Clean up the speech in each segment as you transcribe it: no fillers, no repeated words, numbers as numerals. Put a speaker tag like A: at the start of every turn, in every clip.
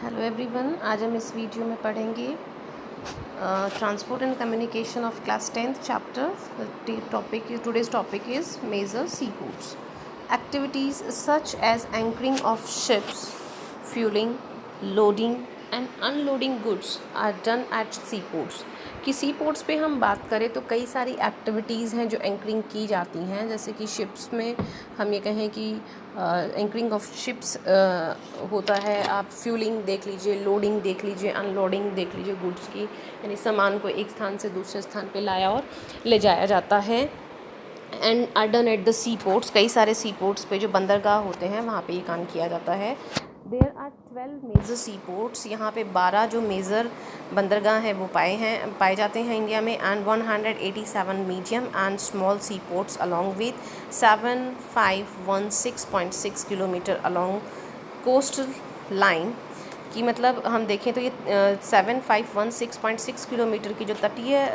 A: Hello everyone, आज हम इस वीडियो में पढ़ेंगे transport and communication of class 10th chapter. Today's topic is major sea ports. Activities such as anchoring of ships, fuelling, loading and unloading goods are done at sea ports. कि sea ports पे हम बात करें तो कई सारी activities हैं जो एंकरिंग की जाती हैं। जैसे कि शिप्स में हम ये कहें कि एंकरिंग ऑफ शिप्स होता है। आप फ्यूलिंग देख लीजिए, लोडिंग देख लीजिए, अनलोडिंग देख लीजिए गुड्स की, यानी सामान को एक स्थान से दूसरे स्थान पे लाया और ले जाया जाता है। And are done at the sea ports. कई सारे सी पोर्ट्स पे जो बंदरगाह होते हैं वहाँ पे ये काम किया जाता है। There are 12 major sea ports. यहाँ पे 12 जो मेजर बंदरगाह हैं वो पाए जाते हैं इंडिया में। And 187 medium and small sea ports along with 7516.6 kilometre along coastal line. कि मतलब हम देखें तो ये 7516.6 किलोमीटर की जो तटीय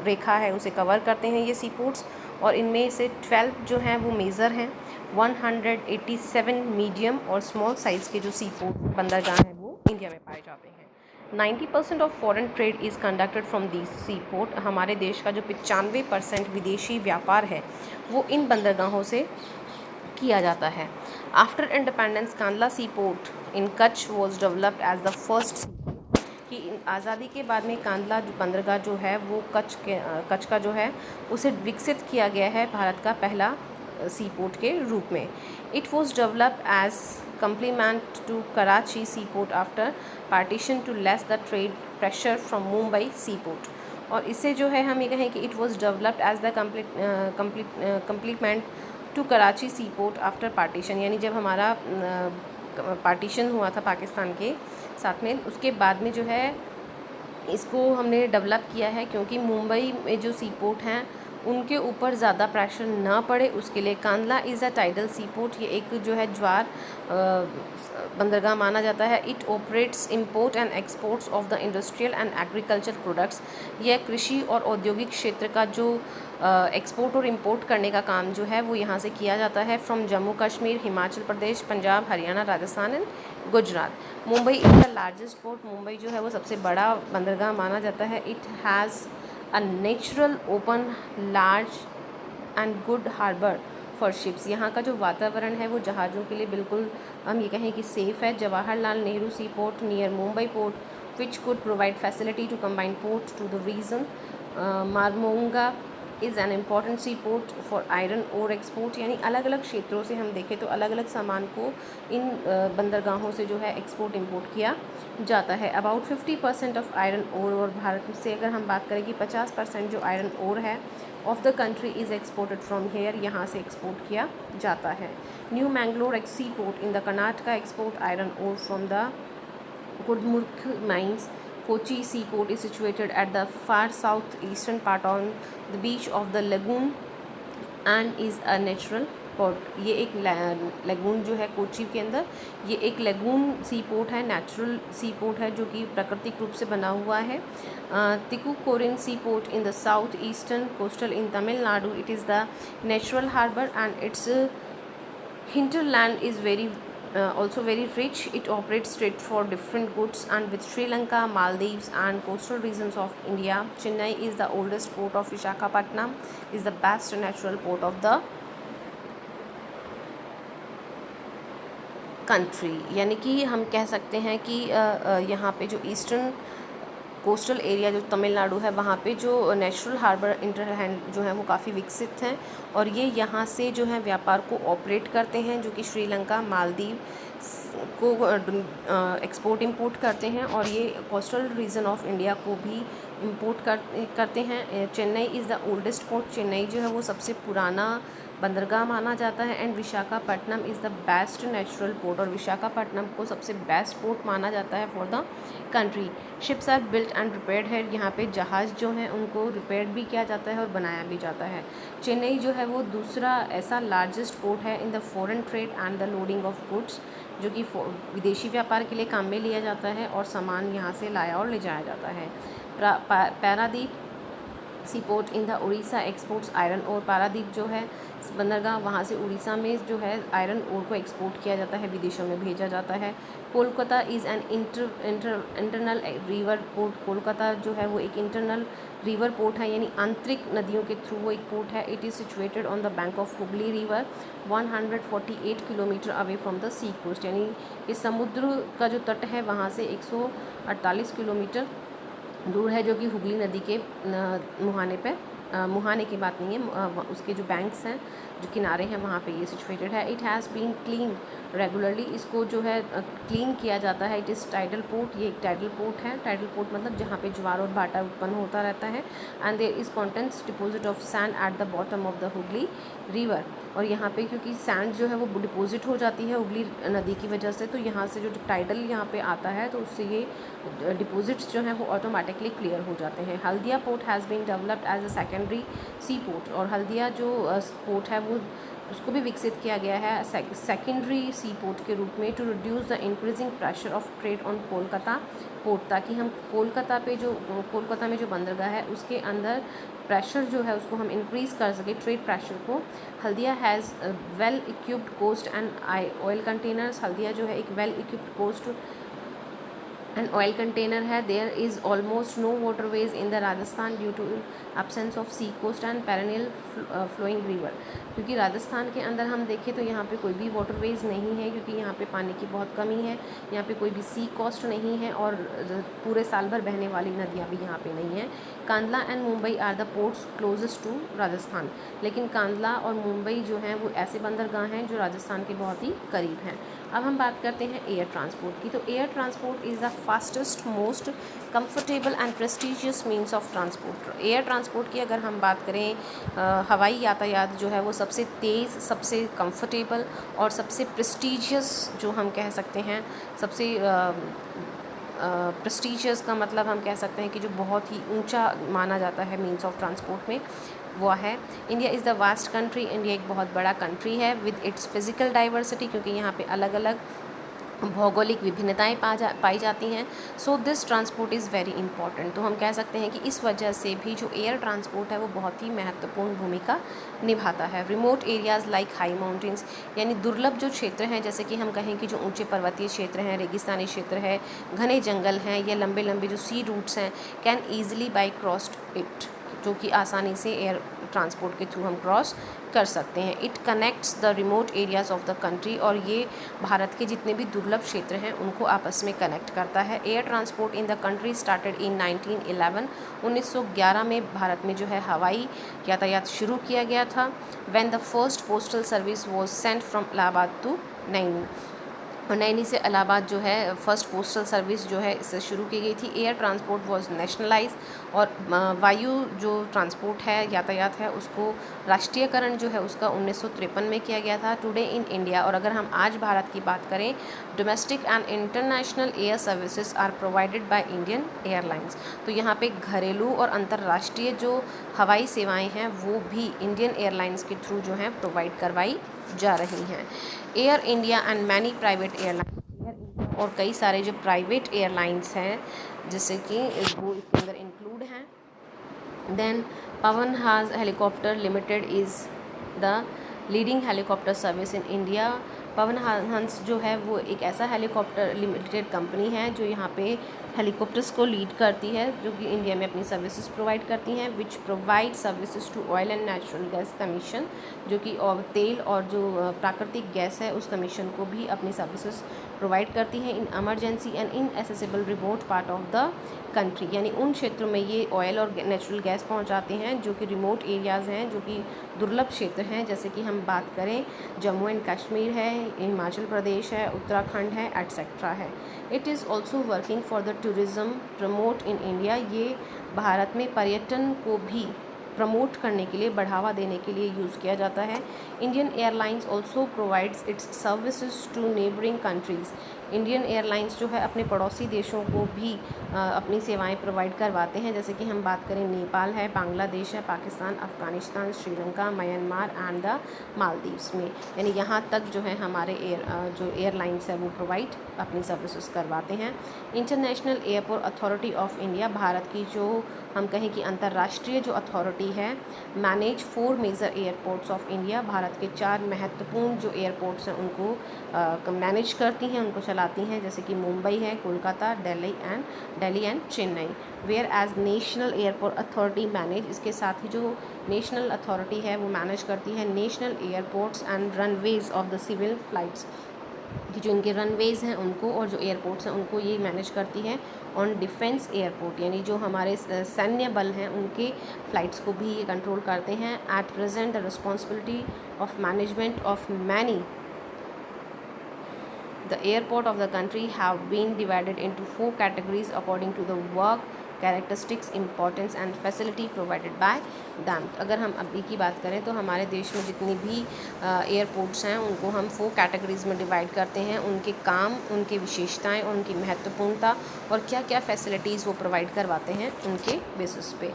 A: रेखा है उसे कवर करते हैं ये सी पोर्ट्स। और इनमें से 12 जो हैं वो मेजर हैं, 187 मीडियम और स्मॉल साइज़ के जो सी पोर्ट बंदरगाह हैं वो इंडिया में पाए जाते हैं। 90% of foreign trade is conducted from this sea port. हमारे देश का जो 95% विदेशी व्यापार है वो इन बंदरगाहों से किया जाता है। After independence Kandla sea port in Kutch was developed as the first sea port. कि आज़ादी के बाद में कांडला बंदरगाह जो है वो कच्छ का जो है उसे विकसित किया गया है भारत का पहला सी पोर्ट के रूप में। It was developed as complement to Karachi seaport after partition to less the trade pressure from Mumbai seaport। और इससे जो है हम ये कहें कि it was developed as the complement to Karachi sea port after partition. यानी जब हमारा पार्टीशन हुआ था पाकिस्तान के साथ में, उसके बाद में जो है इसको हमने डेवलप किया है, क्योंकि मुंबई में जो सी पोर्ट हैं उनके ऊपर ज़्यादा प्रेशर ना पड़े उसके लिए। Kandla is a tidal sea port. ये एक जो है ज्वार बंदरगाह माना जाता है। It operates import and exports of the industrial and agriculture products. यह कृषि और औद्योगिक क्षेत्र का जो एक्सपोर्ट और इंपोर्ट करने का काम जो है वो यहाँ से किया जाता है from Jammu Kashmir, Himachal Pradesh, Punjab, Haryana, Rajasthan and Gujarat. Mumbai is the largest port. Mumbai जो है वो सबसे बड़ा बंदरगाह माना जाता है। It has a natural open large and good harbour for ships. यहाँ का जो वातावरण है वो जहाज़ों के लिए बिल्कुल हम ये कहें कि सेफ़ है। Jawaharlal Nehru sea port near Mumbai port which could provide facility to combine port to the region. Mormugao is an important sea port for iron ore export. यानी अलग अलग क्षेत्रों से हम देखें तो अलग अलग सामान को इन बंदरगाहों से जो है एक्सपोर्ट इंपोर्ट किया जाता है। अबाउट 50% ऑफ आयरन ओर, और भारत से अगर हम बात करें कि 50% जो आयरन ओर है of the country is exported from here, यहाँ से एक्सपोर्ट किया जाता है। New Mangalore sea port in the Karnataka export iron ore from the Gurmukh mines। Kochi seaport is situated at the far southeastern part on the beach of the lagoon and is a natural port। ये एक lagoon जो है कोची के अंदर, ये एक lagoon sea port है, natural sea port है जो कि प्राकृतिक रूप से बना हुआ है। Tuticorin sea port in the south eastern coastal in Tamil Nadu. It is the natural harbour and its hinterland is also very rich। It operates trade for different goods and with Sri Lanka, Maldives and coastal regions of India। Chennai is the oldest port of Visakhapatnam is the best natural port of the country। यानी कि हम कह सकते हैं कि यहाँ पे जो ईस्टर्न कोस्टल एरिया जो तमिलनाडु है वहाँ पे जो नेचुरल हार्बर इंटरलैंड जो है वो काफ़ी विकसित हैं, और ये यहाँ से जो है व्यापार को ऑपरेट करते हैं, जो कि श्रीलंका, मालदीव को एक्सपोर्ट इंपोर्ट करते हैं, और ये कोस्टल रीजन ऑफ इंडिया को भी इंपोर्ट करते हैं। Chennai is the oldest port. Chennai जो है वो सबसे पुराना बंदरगाह माना जाता है। And Visakhapatnam is the best natural port, और विशाखापट्टनम को सबसे बेस्ट पोर्ट माना जाता है for the country. Ships are built and repaired है। यहाँ पे जहाज़ जो हैं उनको रिपेयर भी किया जाता है और बनाया भी जाता है। चेन्नई जो है वो दूसरा ऐसा लार्जेस्ट पोर्ट है in the foreign trade and the loading of goods, जो कि विदेशी व्यापार के लिए काम में लिया जाता है और सामान यहाँ से लाया और ले जाया जाता है। Paradip sea port in the Orissa exports iron ore. Paradip जो है बंदरगाह, वहाँ से उड़ीसा में जो है आयरन ओर को एक्सपोर्ट किया जाता है, विदेशों में भेजा जाता है। Kolkata is an internal river port. Kolkata जो है वो एक इंटरनल रिवर पोर्ट है, यानी आंतरिक नदियों के थ्रू वो एक पोर्ट है। It is situated on the bank of Hooghly river 148 kilometre away from the sea coast, यानी इस समुद्र का जो तट है वहाँ से 148 किलोमीटर दूर है, जो कि हुगली नदी के मुहाने पे मुहाने की बात नहीं है, उसके जो बैंक्स हैं, जो किनारे हैं, वहाँ पे ये सिचुएटेड है। It has been clean regularly, इसको जो है क्लीन किया जाता है। इट इज़ टाइडल पोर्ट, ये एक टाइडल पोर्ट है। टाइडल पोर्ट मतलब जहाँ पे ज्वार और भाटा उत्पन्न होता रहता है। And there is contents deposit of sand at the bottom of the Hooghly river. और यहाँ पे क्योंकि सैंड जो है वो डिपॉजिट हो जाती है हुगली नदी की वजह से, तो यहाँ से जो टाइडल यहाँ पे आता है तो उससे ये डिपॉजिट्स जो हैं वो ऑटोमेटिकली क्लियर हो जाते हैं। Haldia port has been developed as a secondary sea port, और हल्दिया जो पोर्ट है वो उसको भी विकसित किया गया है सेकेंडरी सी पोर्ट के रूप में, to reduce the increasing pressure of trade on Kolkata port, ताकि हम कोलकाता में जो बंदरगाह है उसके अंदर प्रेशर जो है उसको हम इंक्रीज़ कर सके, ट्रेड प्रेशर को। Haldia has well equipped coast and oil containers. Haldia जो है एक well equipped coast and oil container है। There is almost no waterways in the Rajasthan due to absence of sea coast and perennial flowing river, क्योंकि राजस्थान के अंदर हम देखें तो यहाँ पे कोई भी वाटरवेज नहीं है, क्योंकि यहाँ पे पानी की बहुत कमी है, यहाँ पे कोई भी सी कोस्ट नहीं है, और पूरे साल भर बहने वाली नदियाँ भी यहाँ पे नहीं हैं। Kandla and Mumbai are the ports closest to Rajasthan, लेकिन कांदला और मुंबई जो हैं वो ऐसे बंदरगाह हैं जो राजस्थान के बहुत ही करीब हैं। अब हम बात करते हैं एयर ट्रांसपोर्ट की। तो air transport is the fastest, most comfortable and prestigious means of transport. Air transport की अगर हम बात करें, हवाई यातायात जो है वो सबसे तेज़, सबसे कंफर्टेबल और सबसे प्रेस्टिजियस जो हम कह सकते हैं, सबसे प्रेस्टिजियस का मतलब हम कह सकते हैं कि जो बहुत ही ऊंचा माना जाता है मीन्स ऑफ ट्रांसपोर्ट में, वो है। India is the vast country. India एक बहुत बड़ा कंट्री है विद इट्स फिज़िकल डाइवर्सिटी, क्योंकि यहाँ पे अलग अलग भौगोलिक विभिन्नताएं पाई जाती हैं। So this transport is very important. तो हम कह सकते हैं कि इस वजह से भी जो एयर ट्रांसपोर्ट है वो बहुत ही महत्वपूर्ण भूमिका निभाता है। Remote areas like high mountains, यानी दुर्लभ जो क्षेत्र हैं, जैसे कि हम कहें कि जो ऊंचे पर्वतीय क्षेत्र हैं, रेगिस्तानी क्षेत्र है, घने जंगल हैं, या लंबे लंबे जो सी रूट्स हैं, can easily by crossed it, जो कि आसानी से एयर ट्रांसपोर्ट के थ्रू हम क्रॉस कर सकते हैं। It connects the remote areas of the country, और ये भारत के जितने भी दुर्लभ क्षेत्र हैं उनको आपस में कनेक्ट करता है। Air transport in the country started in 1911। 1911 में भारत में जो है हवाई यातायात शुरू किया गया था। When the first postal service was sent from Allahabad to Naini, और नैनी से इलाहाबाद जो है फर्स्ट पोस्टल सर्विस जो है इससे शुरू की गई थी। एयर ट्रांसपोर्ट वाज नेशनलाइज, और वायु जो ट्रांसपोर्ट है, यातायात है, उसको राष्ट्रीयकरण जो है उसका 1953 में किया गया था। टुडे इन इंडिया, और अगर हम आज भारत की बात करें, domestic and international air services are provided by Indian Airlines. तो यहाँ पे घरेलू और अंतर्राष्ट्रीय जो हवाई सेवाएँ हैं वो भी इंडियन एयरलाइंस के थ्रू जो हैं प्रोवाइड करवाई जा रही हैं। Air India and many private airlines, और कई सारे जो प्राइवेट एयरलाइंस हैं जैसे कि वो इसके अंदर इंक्लूड हैं। Then Pawan Hans helicopter limited is the leading helicopter service in India. Pawan Hans जो है वो एक ऐसा हेलीकॉप्टर लिमिटेड कंपनी है जो यहाँ पे हेलीकॉप्टर्स को लीड करती है, जो कि इंडिया में अपनी सर्विसेज प्रोवाइड करती हैं, which provide services to Oil and Natural Gas Commission, जो कि तेल और जो प्राकृतिक गैस है उस कमीशन को भी अपनी सर्विसेज प्रोवाइड करती हैं in emergency and इनएसेसिबल remote part of the country, यानी उन क्षेत्रों में ये ऑयल और नेचुरल गैस पहुंचाते हैं जो कि रिमोट एरियाज़ हैं, जो कि दुर्लभ क्षेत्र हैं, जैसे कि हम बात करें जम्मू एंड कश्मीर है, हिमाचल प्रदेश है, उत्तराखंड है, एटसेट्रा है। It is also working for the tourism promote in India. ये भारत में पर्यटन को भी प्रमोट करने के लिए, बढ़ावा देने के लिए यूज़ किया जाता है। Indian Airlines also provides its services to neighbouring countries. Indian Airlines जो है अपने पड़ोसी देशों को भी अपनी सेवाएं प्रोवाइड करवाते हैं, जैसे कि हम बात करें नेपाल है, बांग्लादेश है, Pakistan, Afghanistan, Sri Lanka, Myanmar and the Maldives में, यानी यहाँ तक जो है हमारे जो एयरलाइंस है वो प्रोवाइड अपनी सर्विसेज करवाते हैं। International Airport Authority of India, Bharat की जो हम कहें कि अंतर्राष्ट्रीय जो अथॉरिटी है, manage 4 major airports of India, Bharat के 4 महत्वपूर्ण जो एयरपोर्ट्स हैं उनको मैनेज करती हैं, उनको चलाती हैं, जैसे कि मुंबई है, Kolkata, Delhi and Chennai. Whereas National Airport Authority manage, इसके साथ ही जो नेशनल अथॉरिटी है वो मैनेज करती है national airports and runways of the civil flights, कि जो इनके रनवेज़ हैं उनको और जो एयरपोर्ट्स हैं उनको ये मैनेज करती है। ऑन डिफेंस एयरपोर्ट, यानी जो हमारे सैन्य बल हैं उनके फ़्लाइट्स को भी ये कंट्रोल करते हैं। At present the responsibility of management of many the airport of the country have been divided into 4 categories according to the work characteristics, importance and facility provided by them. अगर हम अभी की बात करें तो हमारे देश में जितनी भी एयरपोर्ट्स हैं उनको हम 4 कैटेगरीज में डिवाइड करते हैं, उनके काम, उनकी विशेषताएं, उनकी महत्वपूर्णता और क्या क्या फैसिलिटीज़ वो प्रोवाइड करवाते हैं उनके बेसिस पे।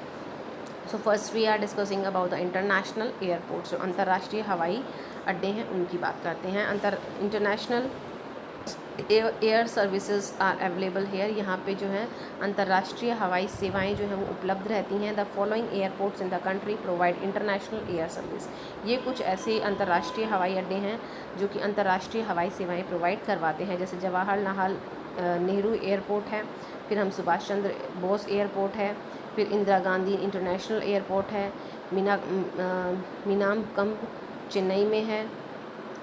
A: So first we are discussing about the international airports, जो अंतर्राष्ट्रीय हवाई अड्डे हैं उनकी बात करते हैं। International air services are available here, यहाँ पे जो है अंतर्राष्ट्रीय हवाई सेवाएं जो हैं वो उपलब्ध रहती हैं। The following airports in the country provide international air service, ये कुछ ऐसे अंतर्राष्ट्रीय हवाई अड्डे हैं जो कि अंतर्राष्ट्रीय हवाई सेवाएं प्रोवाइड करवाते हैं, जैसे जवाहरलाल नेहरू एयरपोर्ट है, फिर हम सुभाष चंद्र बोस एयरपोर्ट है, फिर इंदिरा गांधी इंटरनेशनल एयरपोर्ट है, मीनामकम चेन्नई में है,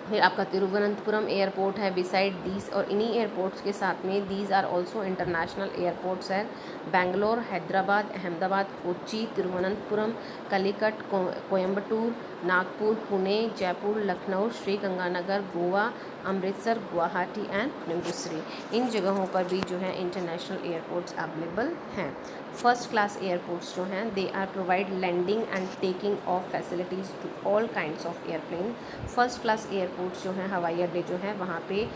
A: फिर आपका तिरुवनंतपुरम एयरपोर्ट है बिसाइड दीज, और इन्हीं एयरपोर्ट्स के साथ में these are also international airports हैं बेंगलोर, हैदराबाद, अहमदाबाद, कोच्चि, तिरुवनंतपुरम, कलिकट, कोयम्बटूर, नागपुर, पुणे, जयपुर, लखनऊ, श्री गंगानगर, गोवा, अमृतसर, गुवाहाटी एंड मुंबई। इन जगहों पर भी जो है इंटरनेशनल एयरपोर्ट्स अवेलेबल हैं। फर्स्ट क्लास एयरपोर्ट्स जो हैं they are provide landing and taking off facilities to all kinds of airplane. First class airports जो हैं, हवाई अड्डे जो हैं, वहाँ पे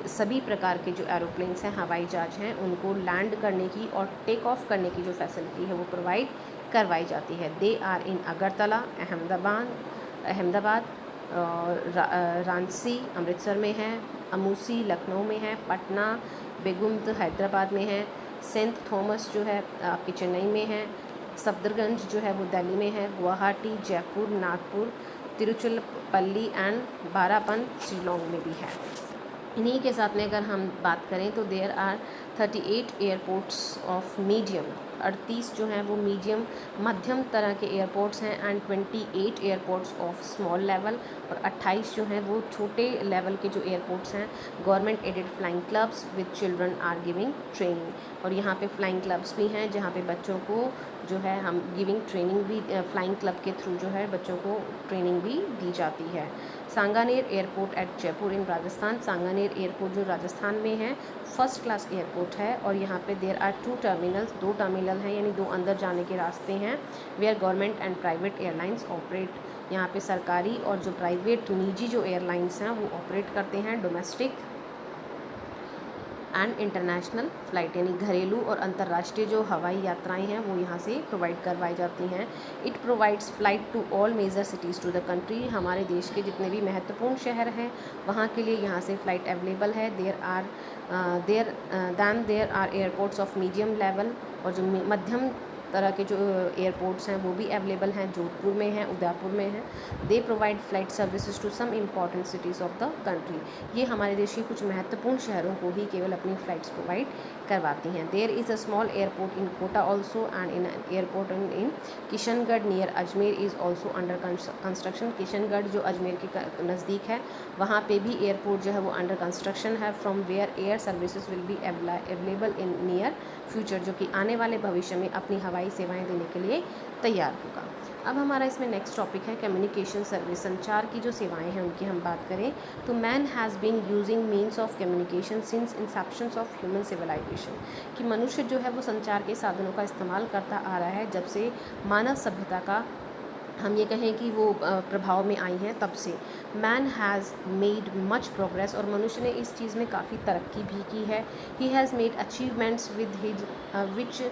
A: सभी प्रकार के जो एरोप्लेन्स हैं, हवाई जहाज हैं, उनको लैंड करने की और टेक ऑफ करने की जो फैसिलिटी है वो प्रोवाइड करवाई जाती है। They are in Agartala, Ahmedabad, Ranchi Amritsar में है, अमूसी लखनऊ में है, पटना, बेगुम्त हैदराबाद में है, सेंट थॉमस जो है आपकी चेन्नई में है, सफदरगंज जो है वो दिल्ली में है, गुवाहाटी, जयपुर, नागपुर, तिरुचिरापल्ली एंड बारापन शिलोंग में भी है। इन्हीं के साथ में अगर हम बात करें तो there are 38 airports of medium, 38 जो हैं वो मीडियम मध्यम तरह के एयरपोर्ट्स हैं, and 28 airports of small level, और 28 जो हैं वो छोटे लेवल के जो एयरपोर्ट्स हैं। Government aided flying clubs with children are giving training, और यहाँ पे फ्लाइंग क्लब्स भी हैं जहाँ पे बच्चों को जो है हम गिविंग ट्रेनिंग भी फ्लाइंग क्लब के थ्रू जो है बच्चों को ट्रेनिंग भी दी जाती है। Sanganer airport at Jaipur in Rajasthan, Sanganer airport जो राजस्थान में है फर्स्ट क्लास एयरपोर्ट है, और यहाँ पे देयर आर 2 टर्मिनल्स, 2 टर्मिनल हैं, यानी 2 अंदर जाने के रास्ते हैं। Where government and private airlines operate, यहाँ पे सरकारी और जो प्राइवेट निजी जो एयरलाइंस हैं वो ऑपरेट करते हैं डोमेस्टिक एंड इंटरनेशनल फ़्लाइट, यानी घरेलू और अंतर्राष्ट्रीय जो हवाई यात्राएं हैं वो यहाँ से प्रोवाइड करवाई जाती हैं। It provides flight to all major cities to the country, हमारे देश के जितने भी महत्वपूर्ण शहर हैं वहाँ के लिए यहाँ से फ़्लाइट अवेलेबल है। There are airports of medium level, और जो मध्यम तरह के जो एयरपोर्ट्स हैं वो भी अवेलेबल हैं, जोधपुर में है, उदयपुर में है। They provide flight services to some important cities of the country, ये हमारे देश के कुछ महत्वपूर्ण शहरों को ही केवल अपनी फ़्लाइट्स प्रोवाइड करवाती हैं। There is a small airport in Kota also, and an airport in Kishangarh near Ajmer is also under construction. Kishangarh जो अजमेर के नज़दीक है वहाँ पे भी एयरपोर्ट जो है वो अंडर कंस्ट्रक्शन है, from where air services will be available in near future, जो कि आने वाले भविष्य में अपनी हवाई सेवाएं देने के लिए तैयार होगा। अब हमारा इसमें नेक्स्ट टॉपिक है कम्युनिकेशन सर्विस, संचार की जो सेवाएं हैं उनकी हम बात करें तो man has been using means of communication since inceptions of human civilisation, कि मनुष्य जो है वो संचार के साधनों का इस्तेमाल करता आ रहा है जब से मानव सभ्यता का हम ये कहें कि वो प्रभाव में आई हैं तब से। Man has made much progress, और मनुष्य ने इस चीज़ में काफ़ी तरक्की भी की है। He has made achievements with his which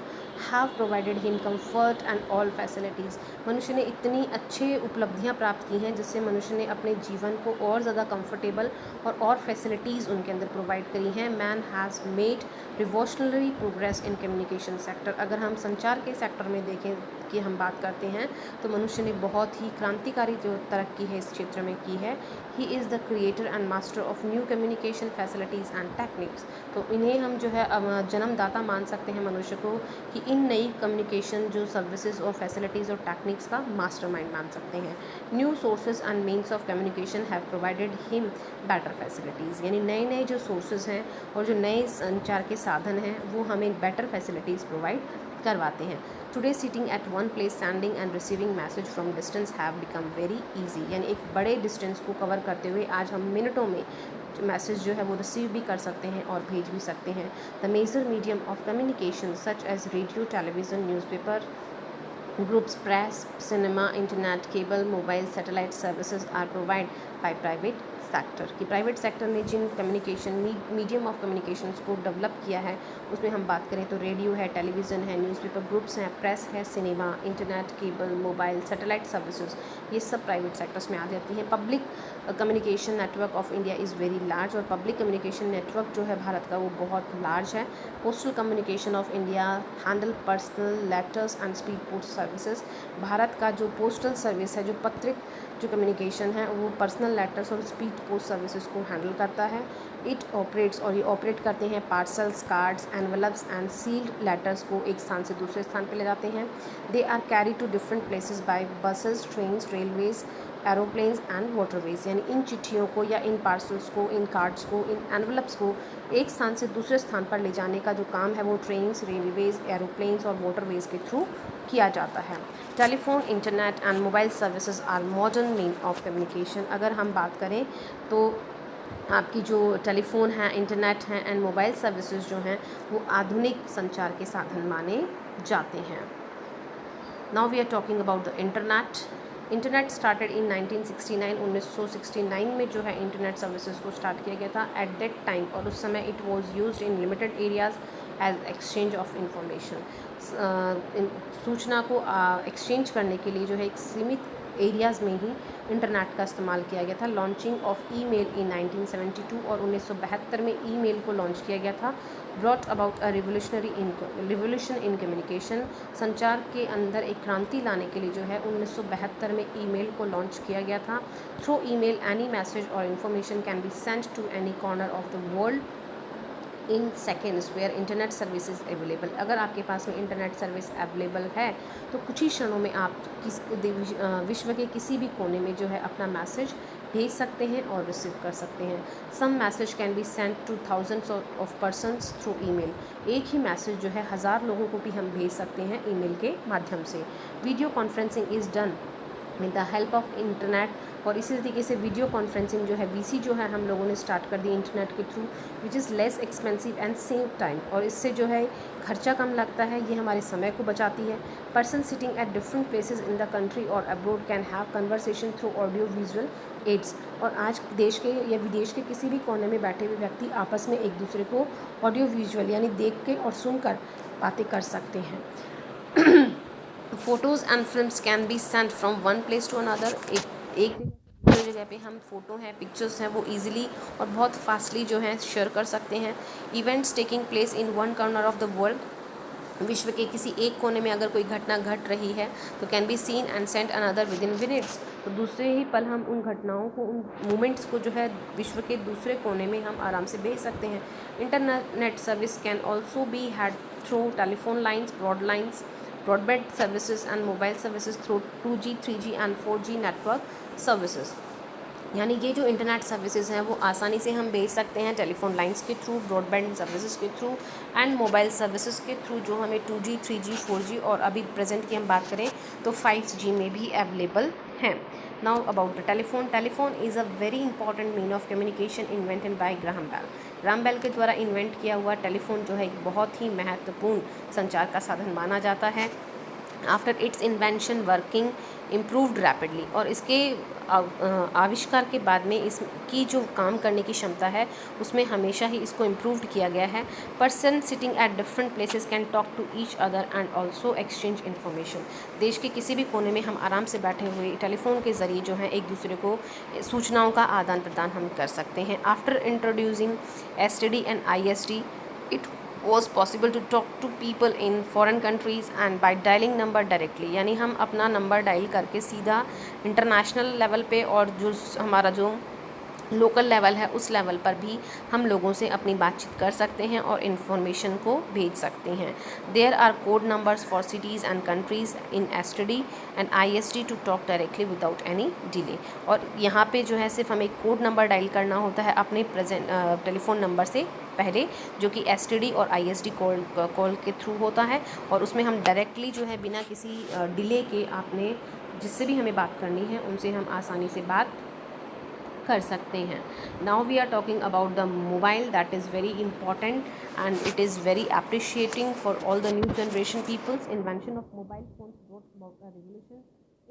A: have provided him comfort and all facilities. मनुष्य ने इतनी अच्छे उपलब्धियां प्राप्त की हैं जिससे मनुष्य ने अपने जीवन को और ज़्यादा कंफर्टेबल और फैसिलिटीज़ उनके अंदर प्रोवाइड करी हैं। Man has made revolutionary progress in communication sector. अगर हम संचार के सेक्टर में देखें कि हम बात करते हैं तो मनुष्य ने बहुत ही क्रांतिकारी जो तरक्की है इस क्षेत्र में की है। He is the creator and master of new communication facilities and techniques. तो इन्हें हम जो है जन्मदाता मान सकते हैं मनुष्य को, कि इन नई कम्युनिकेशन जो सर्विसेज और फैसिलिटीज़ और टेक्निक्स का मास्टरमाइंड मान सकते हैं। New sources and means of communication have provided him better facilities, यानी नए नए जो सोर्सेज हैं और जो नए संचार के साधन हैं वो हमें बेटर फैसिलिटीज़ प्रोवाइड करवाते हैं। Today sitting at one place sending end receiving message from distance have become very easy, यानी एक बड़े डिस्टेंस को कवर करते हुए आज हम मिनटों में मैसेज जो है वो रिसीव भी कर सकते हैं और भेज भी सकते हैं। The major medium of communication such as radio, television, newspaper, groups, press, cinema, internet, cable, mobile, satellite services are provide by private sector, कि प्राइवेट सेक्टर ने जिन कम्युनिकेशन मीडियम ऑफ कम्युनिकेशंस को डेवलप किया है उसमें हम बात करें तो रेडियो है, टेलीविज़न है, न्यूज़पेपर, ग्रुप्स हैं, प्रेस है, cinema, internet, cable, mobile, satellite services, ये सब प्राइवेट सेक्टर्स में आ जाती हैं। Public communication network of India is very large, और पब्लिक कम्युनिकेशन नेटवर्क जो है भारत का वो बहुत लार्ज है। Postal communication of India handle personal letters and speed post services, Bharat का जो पोस्टल सर्विस है, जो पत्रिक जो कम्युनिकेशन है वो पर्सनल लेटर्स और स्पीड पोस्ट सर्विसेज को हैंडल करता है। इट ऑपरेट्स, और ये ऑपरेट करते हैं parcels, cards, envelopes and sealed letters को एक स्थान से दूसरे स्थान पर ले जाते हैं। They are carry to different places by buses, trains, railways, aeroplanes and waterways, यानी इन चिट्ठियों को या इन पार्सल्स को, इन कार्ड्स को, इन एनवलप्स को एक स्थान से दूसरे स्थान पर ले जाने का जो काम है वो ट्रेन्स, रेलवेज, एरोप्लेन्स और वाटरवेज के थ्रू किया जाता है। Telephone, internet and mobile services are modern mean of communication. अगर हम बात करें तो आपकी जो टेलीफोन है, इंटरनेट है एंड मोबाइल सर्विसेज जो हैं वो आधुनिक संचार के साधन माने जाते हैं। Now we are talking about the internet. Internet started in 1969, 1969 में जो है इंटरनेट सर्विसेज को स्टार्ट किया गया था एट दैट टाइम, और उस समय it was used in limited areas as exchange of information. सूचना को एक्सचेंज करने के लिए जो है एक सीमित एरियाज़ में ही इंटरनेट का इस्तेमाल किया गया था। लॉन्चिंग ऑफ ईमेल इन 1972, और 1972 में ईमेल को लॉन्च किया गया था। Brought about a revolution in communication, संचार के अंदर एक क्रांति लाने के लिए जो है 1972 में ईमेल को लॉन्च किया गया था। थ्रू ईमेल एनी मैसेज और information can be sent to any corner of the world in seconds where internet services available. अगर आपके पास में इंटरनेट सर्विस अवेलेबल है तो कुछ ही क्षणों में आप विश्व के किसी भी कोने में जो है अपना मैसेज भेज सकते हैं और रिसीव कर सकते हैं। Some message can be send to thousands of persons through email. एक ही मैसेज जो है 1000 लोगों को भी हम भेज सकते हैं ईमेल के माध्यम से। Video conferencing is done with the help of internet, और इसी तरीके से वीडियो कॉन्फ्रेंसिंग जो है वीसी जो है हम लोगों ने स्टार्ट कर दी इंटरनेट के through, which is less expensive and save time, और इससे जो है खर्चा कम लगता है, ये हमारे समय को बचाती है। Person sitting at different places in the country और abroad can have conversation through audio visual aids, और आज देश के या विदेश के किसी भी कोने में बैठे हुए व्यक्ति आपस में एक दूसरे को ऑडियो विजुअल यानी देख के और सुनकर बातें कर सकते हैं। Photos and films can be sent from one place to another, एक जगह पे हम फ़ोटो हैं, पिक्चर्स हैं, वो इजीली और बहुत फास्टली जो है शेयर कर सकते हैं। Events taking place in one corner of the world, विश्व के किसी एक कोने में अगर कोई घटना घट रही है तो can be seen and sent another within minutes, तो दूसरे ही पल हम उन घटनाओं को, उन मोमेंट्स को जो है विश्व के दूसरे कोने में हम आराम से भेज सकते हैं। Internet service can also be had through telephone lines, broadband services and mobile services through 2G, 3G and 4G network services, यानी ये जो इंटरनेट सर्विसेज हैं वो आसानी से हम भेज सकते हैं टेलीफोन लाइंस के थ्रू, ब्रॉडबैंड सर्विसेज के थ्रू एंड मोबाइल सर्विसेज के थ्रू, जो हमें 2G, 3G, 4G और अभी प्रेजेंट की हम बात करें तो 5G में भी अवेलेबल हैं। Now about the telephone. Telephone is a very important mean of communication invented by Graham Bell. Graham Bell के द्वारा इन्वेंट किया हुआ टेलीफोन जो है एक बहुत ही महत्वपूर्ण संचार का साधन माना जाता है। After its invention, working improved rapidly. और इसके आविष्कार के बाद में इसकी जो काम करने की क्षमता है उसमें हमेशा ही इसको इम्प्रूव्ड किया गया है। Person sitting at different places can talk to each other and also exchange information. देश के किसी भी कोने में हम आराम से बैठे हुए टेलीफोन के ज़रिए जो है एक दूसरे को सूचनाओं का आदान प्रदान हम कर सकते हैं। After introducing STD and ISD, it was possible to talk to people in foreign countries and by dialing number directly, यानी हम अपना नंबर डायल करके सीधा इंटरनेशनल लेवल पे और जो हमारा जो लोकल लेवल है उस लेवल पर भी हम लोगों से अपनी बातचीत कर सकते हैं और इन्फॉर्मेशन को भेज सकते हैं। There are code numbers for cities and countries in STD and ISD to talk directly without any delay. और यहाँ पे जो है सिर्फ हमें कोड नंबर डायल करना होता है अपने टेलीफोन नंबर से पहले, जो कि STD और ISD कॉल के थ्रू होता है, और उसमें हम डायरेक्टली जो है बिना किसी डिले के आपने जिससे भी हमें बात करनी है उनसे हम आसानी से बात कर सकते हैं। Now we are talking about the mobile, that is very important and it is very appreciating for all the new generation peoples. Invention of mobile phone brought about a revolution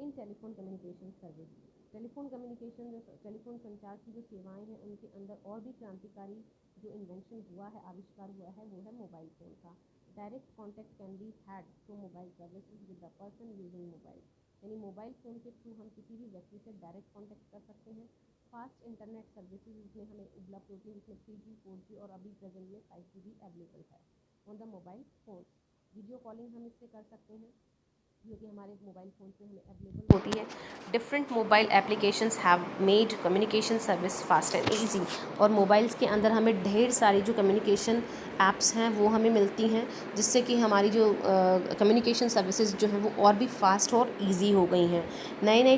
A: in telephone communication service. Telephone संचार की जो सेवाएं हैं उनके अंदर और भी क्रांतिकारी जो इन्वेंशन हुआ है, आविष्कार हुआ है, वो है मोबाइल फ़ोन का। Direct contact can be had through mobile services with the person using mobile, यानी मोबाइल फ़ोन के थ्रू हम किसी भी व्यक्ति से डायरेक्ट कॉन्टैक्ट कर सकते हैं। फास्ट इंटरनेट सर्विसेज इसमें हमें उपलब्ध होती है, जिसमें 3G 4G और अभी प्रेजेंट में 5G भी अवेलेबल है on the mobile phone. Video calling हम इससे कर सकते हैं जो कि हमारे मोबाइल फ़ोन से हमें अवेलेबल होती है। Different mobile applications have made communication service fast and easy. और मोबाइल्स के अंदर हमें ढेर सारी जो कम्युनिकेशन ऐप्स हैं वो हमें मिलती हैं, जिससे कि हमारी जो कम्युनिकेशन सर्विसेज जो हैं वो और भी फास्ट और इजी हो गई हैं। New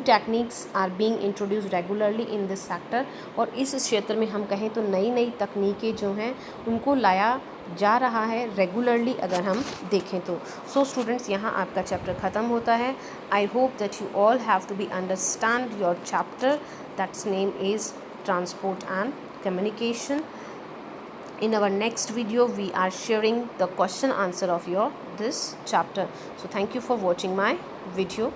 A: techniques are being introduced regularly in this sector. और इस क्षेत्र में हम कहें तो नई नई तकनीकें जो हैं उनको लाया जा रहा है रेगुलरली, अगर हम देखें तो। सो स्टूडेंट्स, यहाँ आपका चैप्टर ख़त्म होता है। I hope that you all have to be understand your chapter, that's name is transport and communication. In our next video we are sharing the question answer of this chapter. So thank you for watching my video.